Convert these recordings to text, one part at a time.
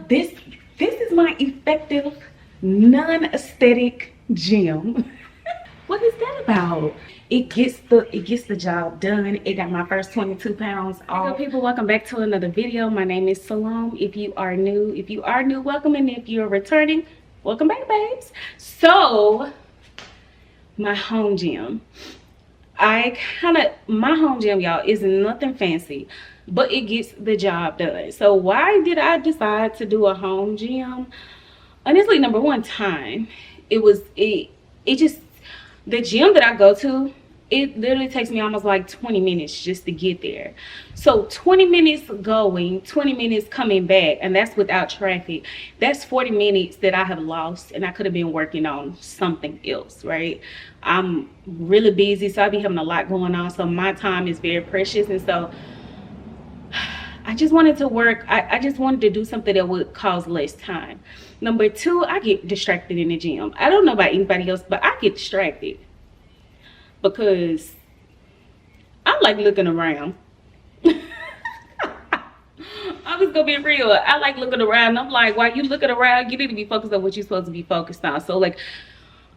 this is my effective non-aesthetic gym. What is that about? It gets the job done. It got my first 22 pounds off. Hello people, welcome back to another video. My name is Salome. If you are new, welcome, and if you're returning, welcome back, babes. So my home gym. My home gym, y'all, is nothing fancy, but it gets the job done. So why did I decide to do a home gym? Honestly, number one, time. The gym that I go to, it literally takes me almost like 20 minutes just to get there. So 20 minutes going, 20 minutes coming back, and that's without traffic. That's 40 minutes that I have lost, and I could have been working on something else, right? I'm really busy, so I be having a lot going on, so my time is very precious. And so I just wanted to work. I just wanted to do something that would cause less time. Number two, I get distracted in the gym. I don't know about anybody else, but I get distracted because I like looking around. I'm just gonna be real. I like looking around. I'm like, while you looking around, you need to be focused on what you're supposed to be focused on. So like,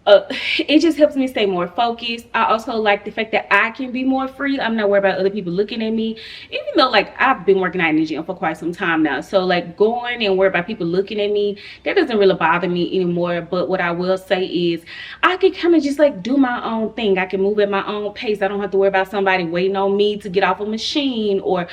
it just helps me stay more focused. I also like the fact that I can be more free. I'm not worried about other people looking at me, even though like I've been working out in the gym for quite some time now. So like going and worry about people looking at me, that doesn't really bother me anymore. But what I will say is I can kind of just like do my own thing. I can move at my own pace. I don't have to worry about somebody waiting on me to get off a machine, or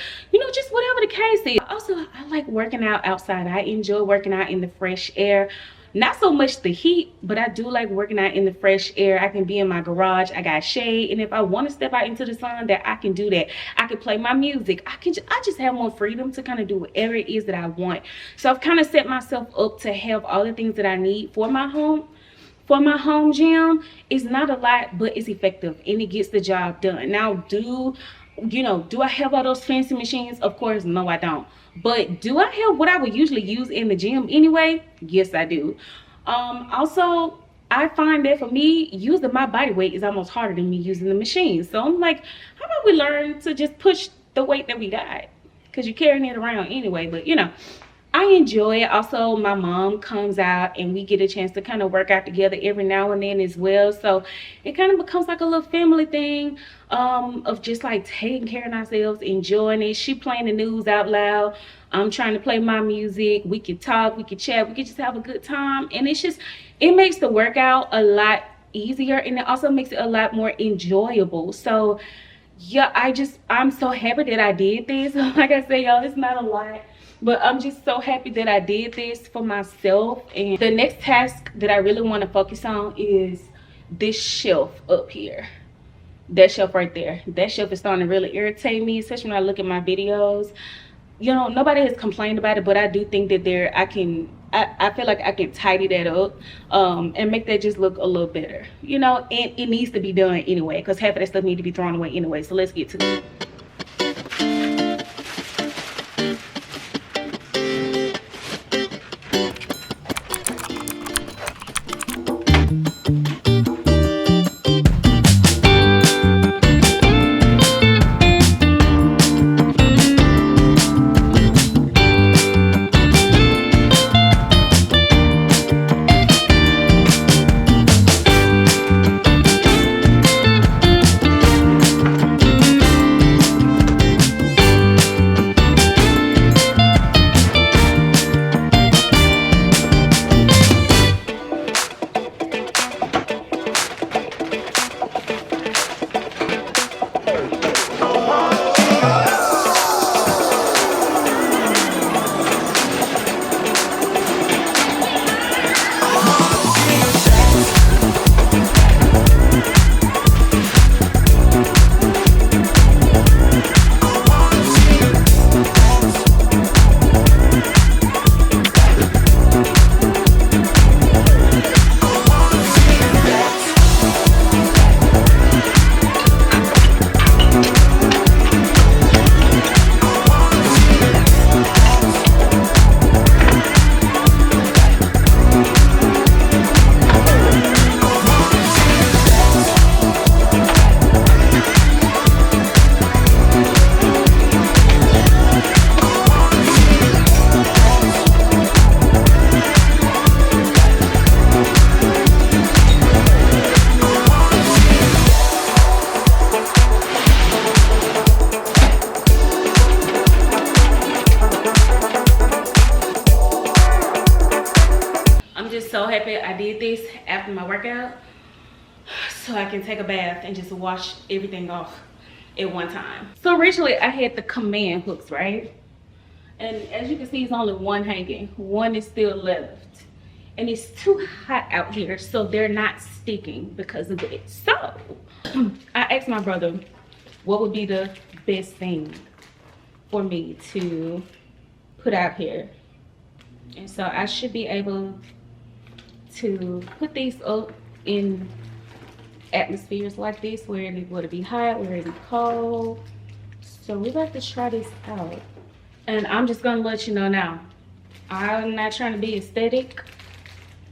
just whatever the case is. Also, I like working out outside. I enjoy working out in the fresh air. Not so much the heat, but I do like working out in the fresh air. I can be in my garage. I got shade, and if I want to step out into the sun, that I can do that. I can play my music. I just have more freedom to kind of do whatever it is that I want. So I've kind of set myself up to have all the things that I need for my home. For my home gym. It's not a lot, but it's effective and it gets the job done. Now, do I have all those fancy machines? Of course, no, I don't. But do I have what I would usually use in the gym anyway? Yes, I do. Also, I find that for me, using my body weight is almost harder than me using the machine. So I'm like, how about we learn to just push the weight that we got? Because you're carrying it around anyway. But I enjoy it. Also, my mom comes out and we get a chance to kind of work out together every now and then as well. So it kind of becomes like a little family thing of just like taking care of ourselves, enjoying it. She playing the news out loud. I'm trying to play my music. We can talk, we can chat, we can just have a good time. And it makes the workout a lot easier, and it also makes it a lot more enjoyable. So yeah, I'm so happy that I did this. Like I said, y'all, it's not a lot, but I'm just so happy that I did this for myself. And the next task that I really want to focus on is this shelf up here. That shelf right there. That shelf is starting to really irritate me, especially when I look at my videos. Nobody has complained about it, but I do think that I feel like I can tidy that up and make that just look a little better. And it needs to be done anyway, because half of that stuff needs to be thrown away anyway. So let's get to it. just so happy I did this after my workout so I can take a bath and just wash everything off at one time. So originally I had the command hooks, right? And as you can see, it's only one hanging. One is still left. And it's too hot out here, so they're not sticking because of it. So I asked my brother what would be the best thing for me to put out here. And so I should be able to put these up in atmospheres like this, where it would be hot, where it be cold. So we're about to try this out. And I'm just gonna let you know now, I'm not trying to be aesthetic.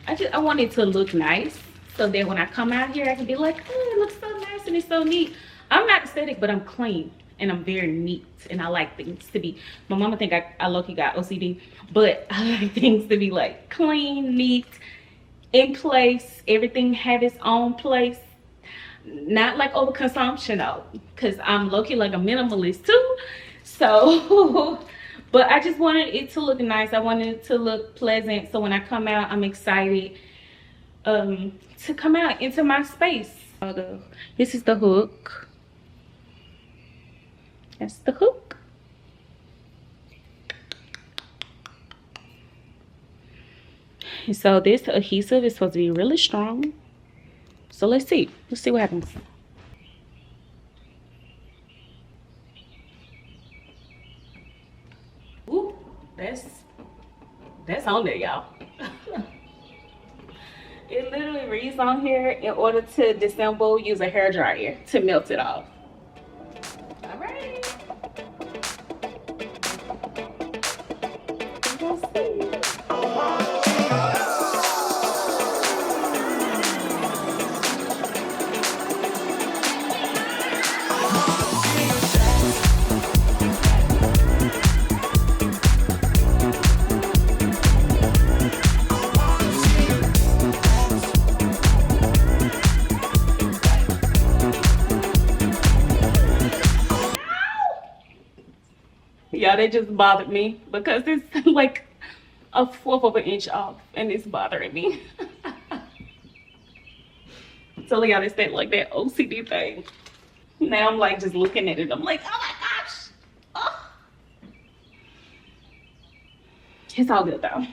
I want it to look nice, so that when I come out here, I can be like, oh, it looks so nice and it's so neat. I'm not aesthetic, but I'm clean and I'm very neat, and I like things to be, my mama think I low-key got OCD, but I like things to be like clean, neat, in place, everything have its own place. Not like overconsumption though, because I'm low-key like a minimalist too. So but I just wanted it to look nice. I wanted it to look pleasant, so when I come out, I'm excited to come out into my space. This is the hook. That's the hook. And so this adhesive is supposed to be really strong. So let's see what happens. Ooh, that's on there, y'all. It literally reads on here, in order to disassemble, use a hair dryer to melt it off. All right. Let's see. Yeah, they just bothered me because it's like a 1/4 of an inch off and it's bothering me. I'm telling y'all, it's that like that OCD thing. Now I'm like just looking at it, I'm like, oh my gosh. Oh. It's all good though.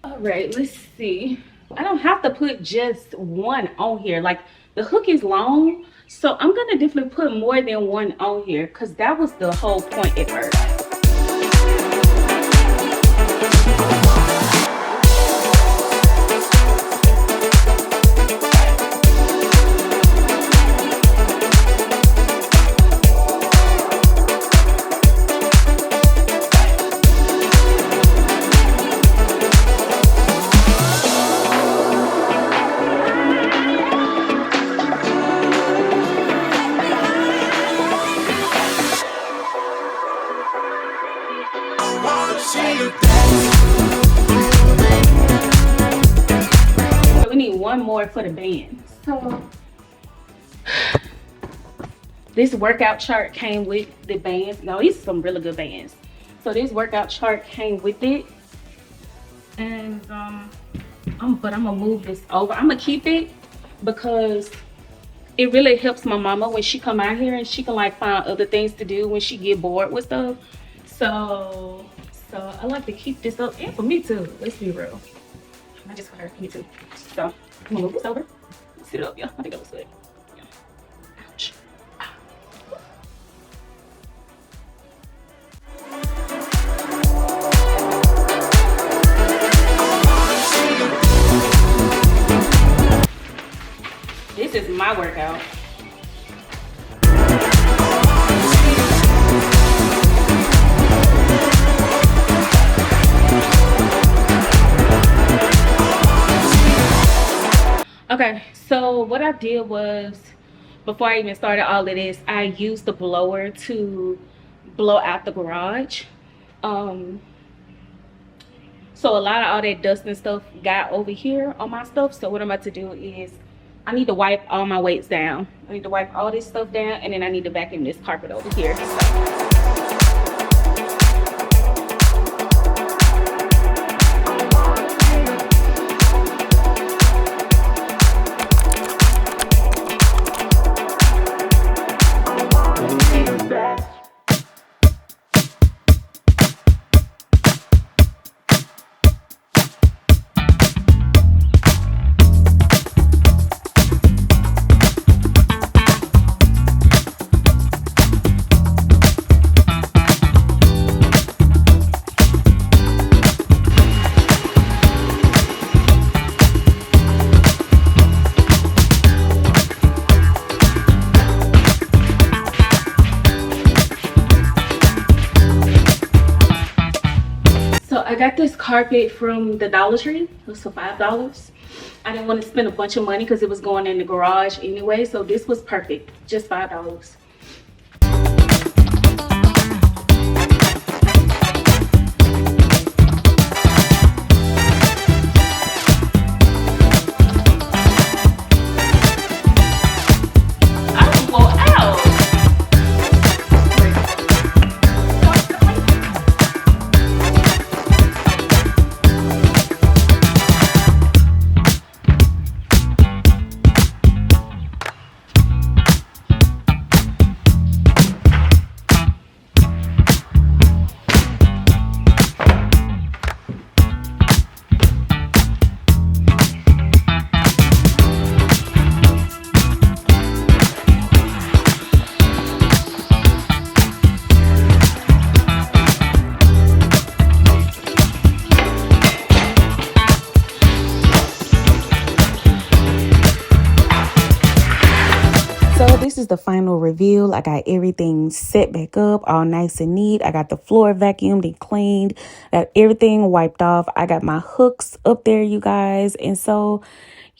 All right, let's see. I don't have to put just one on here. Like the hook is long, so I'm gonna definitely put more than one on here, because that was the whole point at first. So we need one more for the band. So this workout chart came with the bands. Now these are some really good bands. So this workout chart came with it. And I'm gonna move this over. I'm gonna keep it because it really helps my mama when she come out here, and she can like find other things to do when she get bored with stuff. So I like to keep this up, and for me too, let's be real. Not just for her, me too. So I'm gonna move this over. Sit it up, yeah. I think that looks good. Yeah. Ouch. This is my workout. Okay, so what I did was, before I even started all of this, I used the blower to blow out the garage. So a lot of all that dust and stuff got over here on my stuff. So what I'm about to do is, I need to wipe all my weights down. I need to wipe all this stuff down, and then I need to vacuum this carpet over here. got this carpet from the Dollar Tree. It was for $5. I didn't want to spend a bunch of money because it was going in the garage anyway, so this was perfect. Just $5. This is the final reveal. I got everything set back up, all nice and neat. I got the floor vacuumed and cleaned, got everything wiped off. I got my hooks up there, you guys. And so,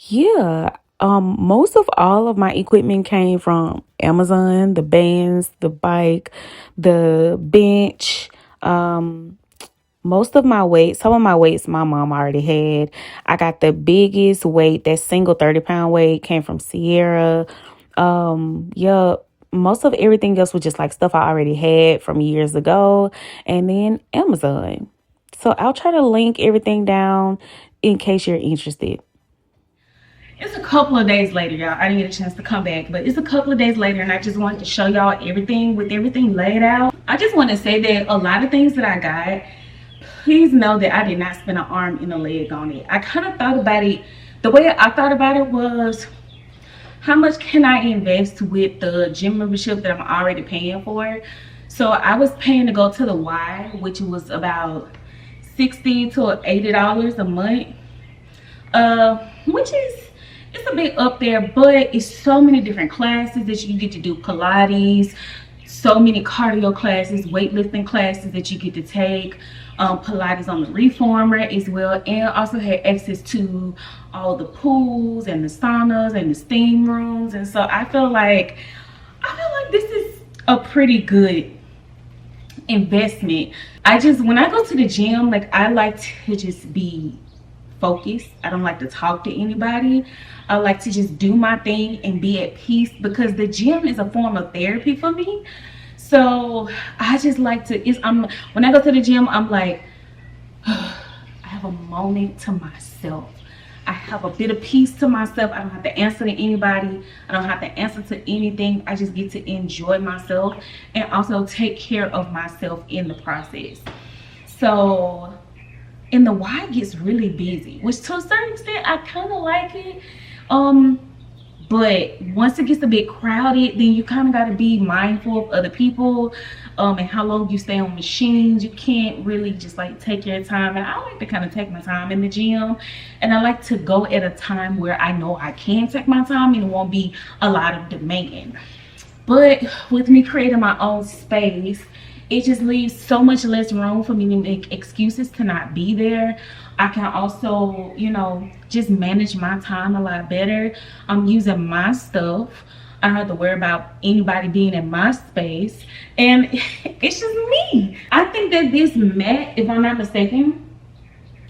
yeah, most of all of my equipment came from Amazon, the bands, the bike, the bench, most of my weight, some of my weights my mom already had. I got the biggest weight, that single 30-pound weight came from Sierra. Yeah, most of everything else was just like stuff I already had from years ago, and then Amazon. So I'll try to link everything down in case you're interested. It's a couple of days later, y'all. I didn't get a chance to come back, but it's a couple of days later, and I just wanted to show y'all everything with everything laid out. I just want to say that a lot of things that I got, please know that I did not spend an arm and a leg on it. I kind of thought about it, the way I thought about it was, how much can I invest with the gym membership that I'm already paying for? So I was paying to go to the Y, which was about $60 to $80 a month, which is, it's a bit up there, but it's so many different classes that you get to do. Pilates, so many cardio classes, weightlifting classes that you get to take, Pilates on the reformer as well, and also had access to all the pools and the saunas and the steam rooms. And so I feel like this is a pretty good investment. When I go to the gym, like, I like to just be focused. I don't like to talk to anybody. I like to just do my thing and be at peace, because the gym is a form of therapy for me. So I just like to, when I go to the gym, I'm like, I have a moment to myself. I have a bit of peace to myself. I don't have to answer to anybody. I don't have to answer to anything. I just get to enjoy myself and also take care of myself in the process. So, and the Y gets really busy, which to a certain extent, I kind of like it. But once it gets a bit crowded, then you kind of got to be mindful of other people, and how long you stay on machines. You can't really just like take your time. And I like to kind of take my time in the gym, and I like to go at a time where I know I can take my time and it won't be a lot of demand. But with me creating my own space, it just leaves so much less room for me to make excuses to not be there. I can also, just manage my time a lot better. I'm using my stuff. I don't have to worry about anybody being in my space. And it's just me. I think that this mat, if I'm not mistaken,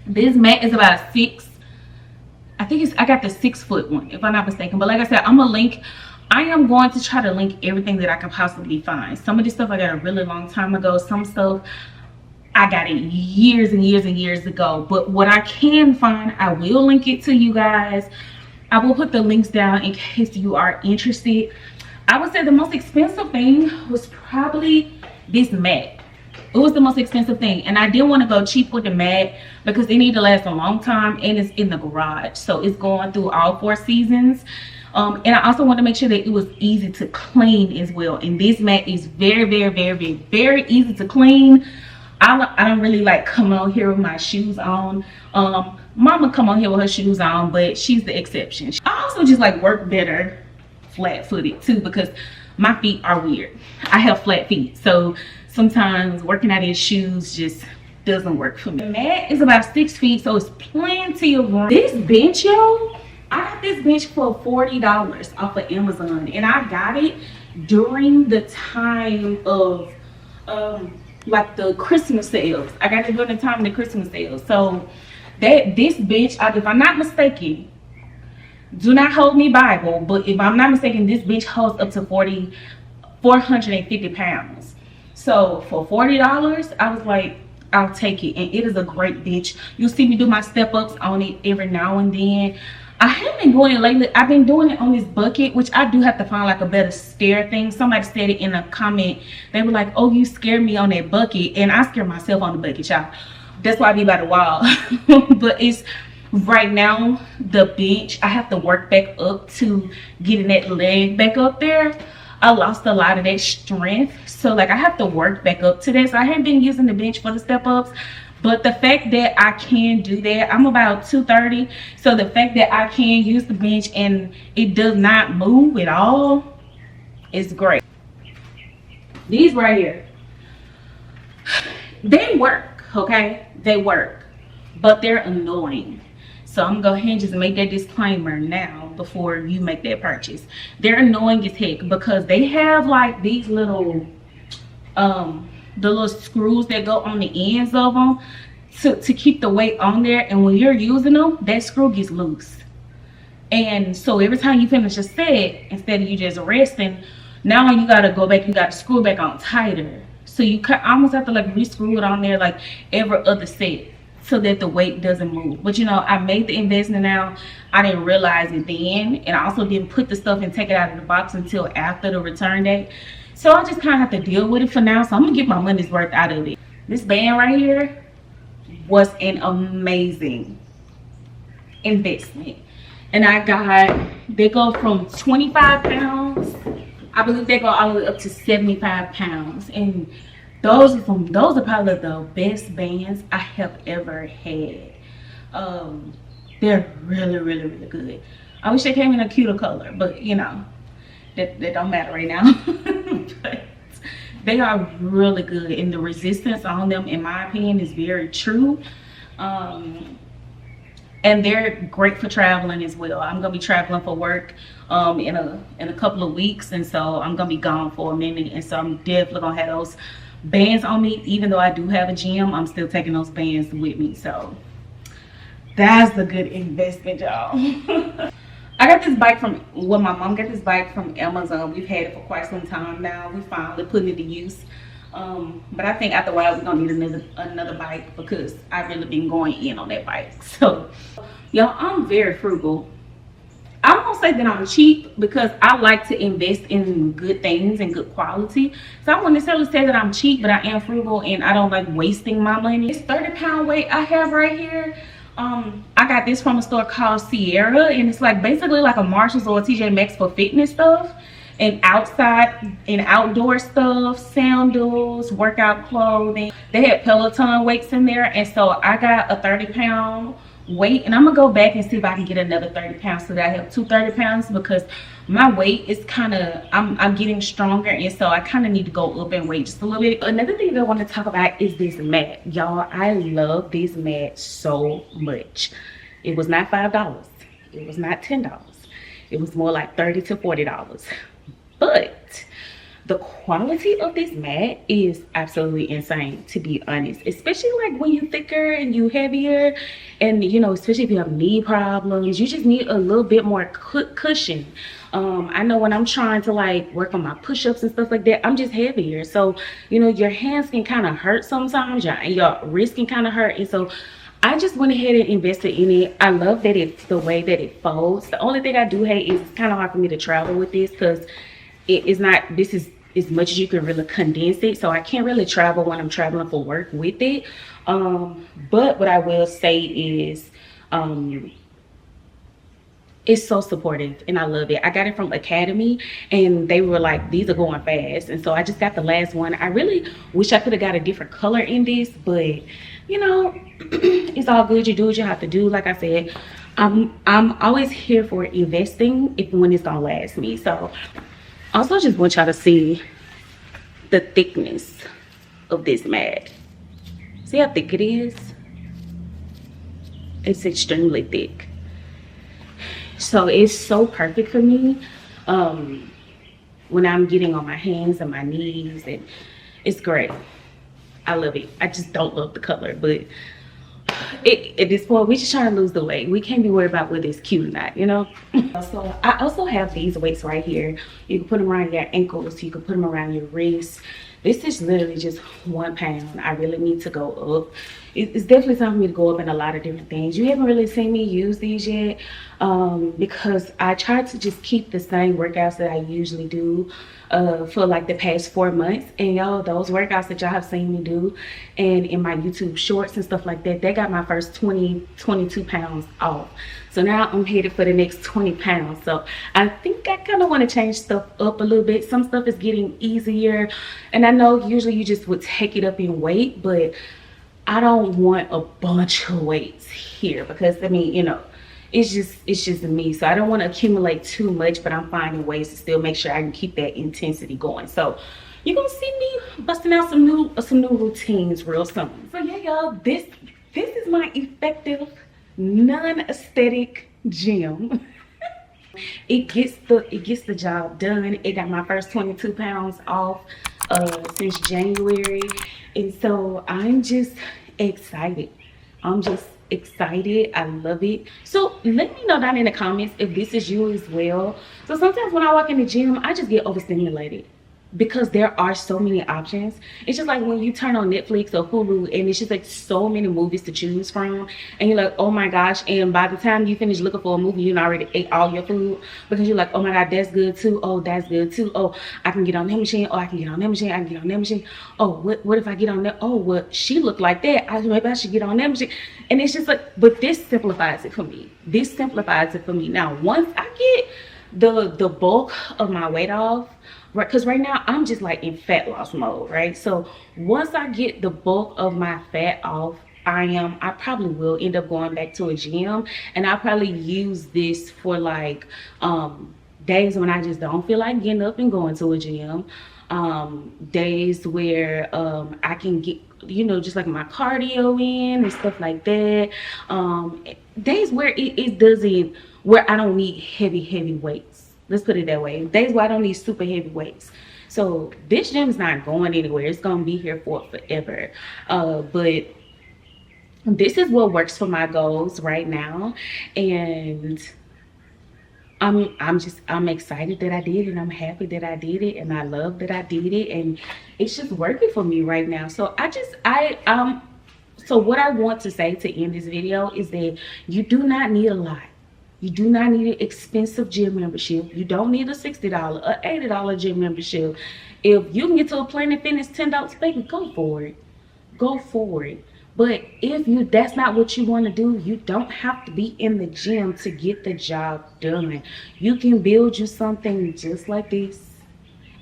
this mat is about 6. I got the 6-foot one, if I'm not mistaken. But like I said, I am going to try to link everything that I can possibly find. Some of this stuff I got a really long time ago. Some stuff I got it years and years and years ago. But what I can find, I will link it to you guys. I will put the links down in case you are interested. I would say the most expensive thing was probably this mat. It was the most expensive thing. And I didn't want to go cheap with the mat because they need to last a long time, and it's in the garage. So it's going through all 4 seasons. And I also want to make sure that it was easy to clean as well. And this mat is very, very, very, very, very easy to clean. I don't really like coming on here with my shoes on. Mama come on here with her shoes on, but she's the exception. I also just like work better flat-footed too, because my feet are weird. I have flat feet, so sometimes working out in shoes just doesn't work for me. The mat is about 6 feet, so it's plenty of room. This bench, y'all, I got this bench for $40 off of Amazon, and I got it during the time of like the Christmas sales. I got it during the time of the Christmas sales. So this bench, if I'm not mistaken, do not hold me Bible, but if I'm not mistaken, this bench holds up to 450 pounds. So for $40, I was like, I'll take it. And it is a great bench. You'll see me do my step ups on it every now and then. I haven't been doing it lately. I've been doing it on this bucket, which I do have to find like a better stair thing. Somebody said it in a comment. They were like, oh, you scared me on that bucket. And I scare myself on the bucket, y'all. That's why I be by the wall. But it's right now, the bench, I have to work back up to getting that leg back up there. I lost a lot of that strength. So like I have to work back up to that. So I haven't been using the bench for the step ups. But the fact that I can do that, I'm about 230. So the fact that I can use the bench and it does not move at all is great. These right here, they work, okay? They work, but they're annoying. So I'm gonna go ahead and just make that disclaimer now before you make that purchase. They're annoying as heck because they have like these little the little screws that go on the ends of them to keep the weight on there, and when you're using them, that screw gets loose. And so every time you finish a set, instead of you just resting, now you gotta go back, you gotta screw back on tighter. So you almost have to like re-screw it on there like every other set so that the weight doesn't move. But you know, I made the investment now. I didn't realize it then, and I also didn't put the stuff and take it out of the box until after the return date. So I just kind of have to deal with it for now. So I'm gonna get my money's worth out of it. This band right here was an amazing investment. And they go from 25 pounds. I believe they go all the way up to 75 pounds. And those are probably the best bands I have ever had. They're really, really, really good. I wish they came in a cuter color, but you know, that don't matter right now. But they are really good, and the resistance on them, in my opinion, is very true. And they're great for traveling as well. I'm gonna be traveling for work in a couple of weeks, and so I'm gonna be gone for a minute, and so I'm definitely gonna have those bands on me. Even though I do have a gym, I'm still taking those bands with me. So that's a good investment, y'all. I got this bike my mom got this bike from Amazon. We've had it for quite some time now. We finally putting it to use. But I think after a while we're gonna need another bike because I've really been going in on that bike. So y'all, I'm very frugal. I won't say that I'm cheap because I like to invest in good things and good quality. So I won't necessarily say that I'm cheap, but I am frugal and I don't like wasting my money. This 30-pound weight I have right here, I got this from a store called Sierra, and it's like basically like a Marshalls or a TJ Maxx for fitness stuff and outside and outdoor stuff, sandals, workout clothing. They had Peloton weights in there, and so I got a 30-pound weight, and I'm gonna go back and see if I can get another 30 pounds so that I have 230 pounds because my weight is kind of, I'm getting stronger, and so I kind of need to go up in weight just a little bit. Another thing that I want to talk about is this mat. Y'all, I love this mat so much. It was not $5, it was not $10, it was more like $30 to $40, but the quality of this mat is absolutely insane, to be honest, especially like when you thicker and you heavier, and you know, especially if you have knee problems, you just need a little bit more cushion. I know when I'm trying to like work on my push-ups and stuff like that, I'm just heavier, so you know, your hands can kind of hurt sometimes, your wrist can kind of hurt, and so I just went ahead and invested in it. I love that it's the way that it folds. The only thing I do hate is it's kind of hard for me to travel with this because it is not, this is as much as you can really condense it, so I can't really travel when I'm traveling for work with it. But what I will say is it's so supportive and I love it. I got it from Academy and they were like, these are going fast, and so I just got the last one. I really wish I could have got a different color in this, but you know, it's all good. You do what you have to do. Like I said, I'm always here for investing when it's gonna last me. So also just want y'all to see the thickness of this mat. See how thick it is? It's extremely thick. So it's so perfect for me when I'm getting on my hands and my knees, and it's great. I love it. I just don't love the color, but at this point, we just trying to lose the weight. We can't be worried about whether it's cute or not, you know? So I also have these weights right here. You can put them around your ankles. You can put them around your wrists. This is literally just 1 pound. I really need to go up. It's definitely time for me to go up in a lot of different things. You haven't really seen me use these yet because I try to just keep the same workouts that I usually do for like the past 4 months. And y'all, those workouts that y'all have seen me do and in my YouTube shorts and stuff like that, they got my first 22 pounds off. So now I'm headed for the next 20 pounds. So I think I kind of want to change stuff up a little bit. Some stuff is getting easier. And I know usually you just would take it up in weight, but I don't want a bunch of weights here because, I mean, you know, it's just me. So I don't want to accumulate too much, but I'm finding ways to still make sure I can keep that intensity going. So you're gonna see me busting out some new routines real soon. So yeah, y'all, this is my effective non-aesthetic gym. It gets the job done. It got my first 22 pounds off since January, and so I'm just excited. I'm just excited. I love it. So let me know down in the comments if this is you as well. So sometimes when I walk in the gym, I just get overstimulated because there are so many options. It's just like when you turn on Netflix or Hulu and it's just like so many movies to choose from, and you're like, oh my gosh, and by the time you finish looking for a movie, you already ate all your food because you're like, oh my god, that's good too. Oh, that's good too. Oh, I can get on that machine. Oh, I can get on that machine. I can get on that machine. Oh, what if I get on that? Oh, well, she looked like that. Maybe I should get on that machine. And it's just like, but this simplifies it for me. This simplifies it for me. Now, once I get the bulk of my weight off, right, because right now I'm just like in fat loss mode, right? So once I get the bulk of my fat off, I probably will end up going back to a gym, and I'll probably use this for like days when I just don't feel like getting up and going to a gym, days where I can get, you know, just like my cardio in and stuff like that, days where it doesn't, where I don't need heavy weights. Let's put it that way. Days where I don't need super heavy weights. So this gym is not going anywhere. It's gonna be here for forever. But this is what works for my goals right now, and I'm excited that I did it. I'm happy that I did it, and I love that I did it, and it's just working for me right now. So so what I want to say to end this video is that you do not need a lot. You do not need an expensive gym membership. You don't need a $60 or $80 gym membership. If you can get to a Planet Fitness $10, baby, go for it. Go for it. But if that's not what you want to do, you don't have to be in the gym to get the job done. You can build you something just like this.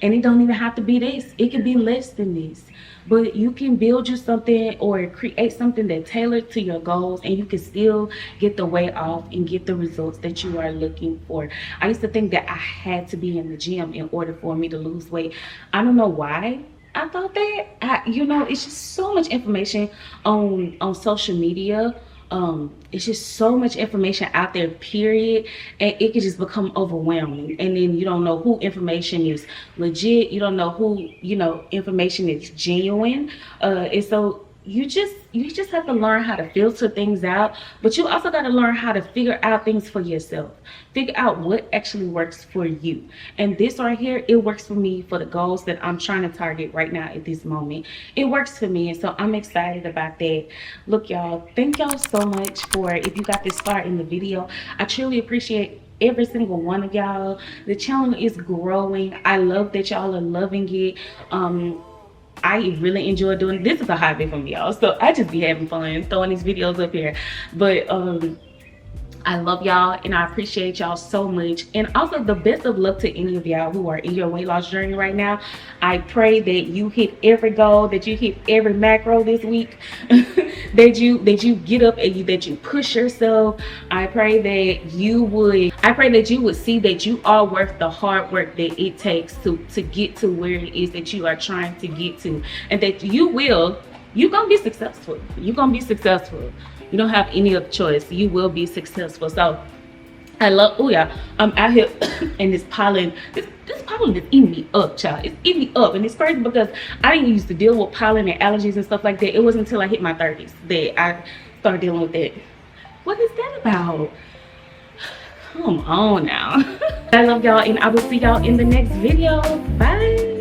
And it don't even have to be this. It can be less than this. But you can build you something or create something that's tailored to your goals, and you can still get the weight off and get the results that you are looking for. I used to think that I had to be in the gym in order for me to lose weight. I don't know why I thought that. You know, it's just so much information on social media. It's just so much information out there, period, and it can just become overwhelming, and then you don't know who information is legit, you don't know who, you know, information is genuine, and so you just have to learn how to filter things out, but you also got to learn how to figure out things for yourself, figure out what actually works for you. And this right here, it works for me for the goals that I'm trying to target right now at this moment. It works for me, and so I'm excited about that. Look, y'all, thank y'all so much for, if you got this far in the video, I truly appreciate every single one of y'all. The channel is growing. I love that y'all are loving it. I really enjoy doing this. Is a hobby for me, y'all, so I just be having fun throwing these videos up here. But I love y'all, and I appreciate y'all so much. And also, the best of luck to any of y'all who are in your weight loss journey right now. I pray that you hit every goal, that you hit every macro this week, that you get up and that you push yourself. I pray that you would see that you are worth the hard work that it takes to get to where it is that you are trying to get to, and that you will you're gonna be successful. You're gonna be successful. You don't have any other choice. You will be successful. So I love, oh yeah, I'm out here and this pollen, this pollen is eating me up, child. It's eating me up. And it's crazy because I didn't used to deal with pollen and allergies and stuff like that. It wasn't until I hit my 30s that I started dealing with that. What is that about? Come on now. I love y'all, and I will see y'all in the next video. Bye.